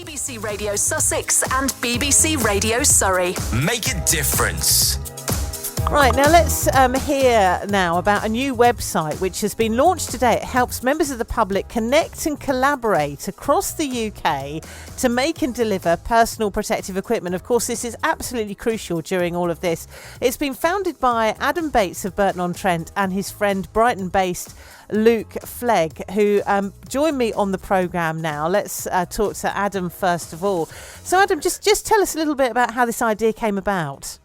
BBC Radio Sussex and BBC Radio Surrey. Make a difference. Right, now let's hear now about a new website which has been launched today. It helps members of the public connect and collaborate across the UK to make and deliver personal protective equipment. Of course, this is absolutely crucial during all of this. It's been founded by Adam Bates of Burton-on-Trent and his friend Brighton-based Luke Flegg, who join me on the programme now. Let's talk to Adam first of all. So Adam, just tell us a little bit about how this idea came about.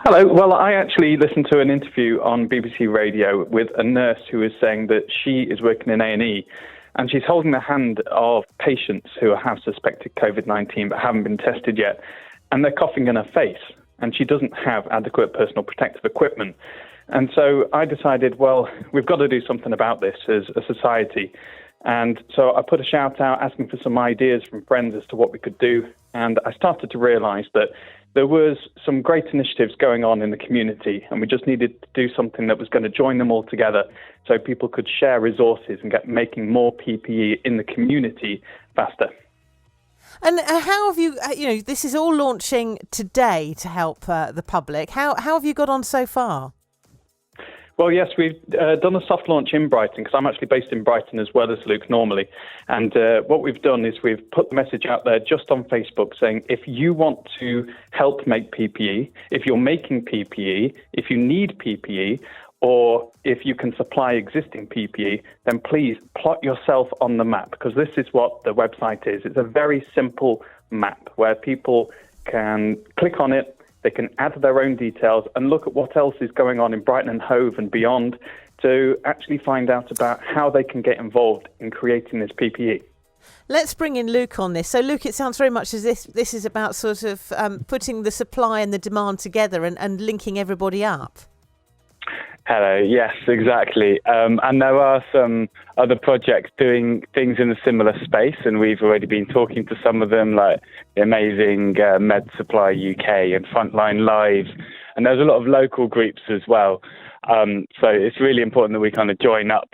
Hello. Well, I actually listened to an interview on BBC Radio with a nurse who was saying that she is working in A&E and she's holding the hand of patients who have suspected COVID-19 but haven't been tested yet, and they're coughing in her face, and she doesn't have adequate personal protective equipment. And so I decided, well, we've got to do something about this as a society. And so I put a shout out asking for some ideas from friends as to what we could do. And I started to realise that there was some great initiatives going on in the community, and we just needed to do something that was going to join them all together so people could share resources and get making more PPE in the community faster. And how have you, this is all launching today to help the public. How have you got on so far? Well, yes, we've done a soft launch in Brighton, because I'm actually based in Brighton as well as Luke normally. And what we've done is we've put the message out there just on Facebook saying, if you want to help make PPE, if you're making PPE, if you need PPE, or if you can supply existing PPE, then please plot yourself on the map, because this is what the website is. It's a very simple map where people can click on it. They can add their own details and look at what else is going on in Brighton and Hove and beyond to actually find out about how they can get involved in creating this PPE. Let's bring in Luke on this. So, Luke, it sounds very much as if this is about sort of putting the supply and the demand together and linking everybody up. Hello, yes, exactly. And there are some other projects doing things in a similar space, and we've already been talking to some of them, like the amazing Med Supply UK and Frontline Live. And there's a lot of local groups as well. So it's really important that we kind of join up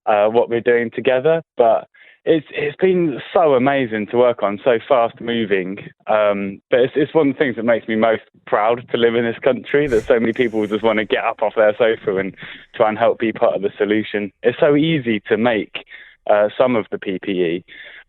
what we're doing together. But it's been so amazing to work on, so fast moving. But it's one of the things that makes me most proud to live in this country, that so many people just want to get up off their sofa and try and help be part of the solution. It's so easy to make some of the PPE.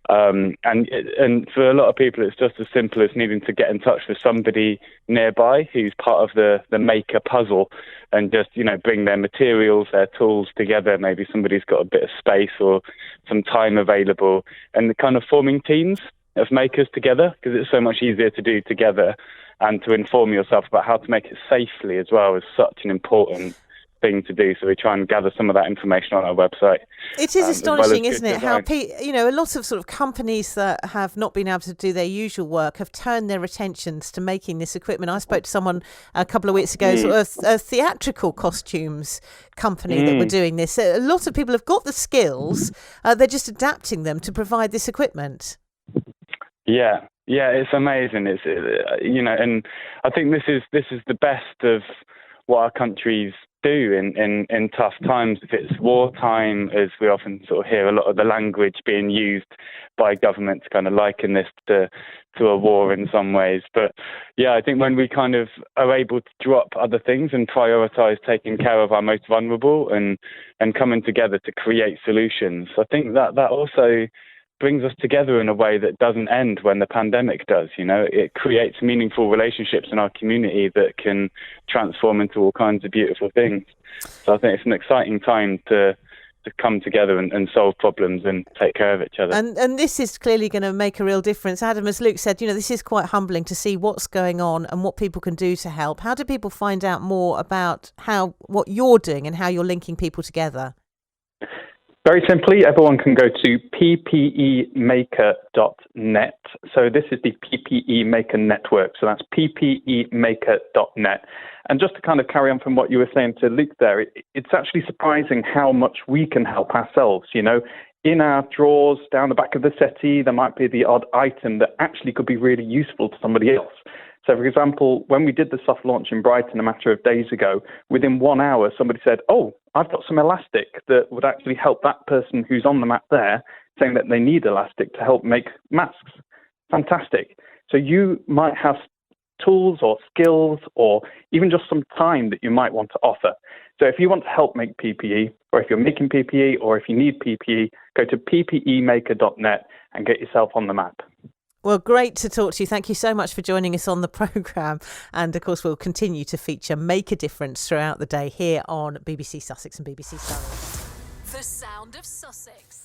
And for a lot of people, it's just as simple as needing to get in touch with somebody nearby who's part of the maker puzzle and just, bring their materials, their tools together. Maybe somebody's got a bit of space or some time available, and the kind of forming teams of makers together, because it's so much easier to do together, and to inform yourself about how to make it safely as well is such an important thing to do. So we try and gather some of that information on our website. It is astonishing, isn't it, how design. a lot of sort of companies that have not been able to do their usual work have turned their attentions to making this equipment. I spoke to someone a couple of weeks ago, sort of a theatrical costumes company that were doing this. A lot of people have got the skills, they're just adapting them to provide this equipment. Yeah, it's amazing. It's and I think this is the best of what our countries do in tough times. If it's wartime, as we often sort of hear a lot of the language being used by government to kind of liken this to a war in some ways. But yeah, I think when we kind of are able to drop other things and prioritise taking care of our most vulnerable and coming together to create solutions, I think that also brings us together in a way that doesn't end when the pandemic does. It creates meaningful relationships in our community that can transform into all kinds of beautiful things. So I think it's an exciting time to come together and solve problems and take care of each other. And this is clearly going to make a real difference. Adam, as Luke said, this is quite humbling to see what's going on and what people can do to help. How do people find out more about what you're doing and how you're linking people together? Very simply, everyone can go to ppemaker.net. So this is the PPE Maker Network. So that's ppemaker.net. And just to kind of carry on from what you were saying to Luke there, it's actually surprising how much we can help ourselves. In our drawers, down the back of the settee, there might be the odd item that actually could be really useful to somebody else. So, for example, when we did the soft launch in Brighton a matter of days ago, within 1 hour, somebody said, I've got some elastic that would actually help that person who's on the map there, saying that they need elastic to help make masks. fantastic. So you might have tools or skills or even just some time that you might want to offer. So if you want to help make PPE, or if you're making PPE, or if you need PPE, go to ppemaker.net and get yourself on the map. Well, great to talk to you. Thank you so much for joining us on the programme. And of course, we'll continue to feature Make a Difference throughout the day here on BBC Sussex and BBC Surrey. The sound of Sussex.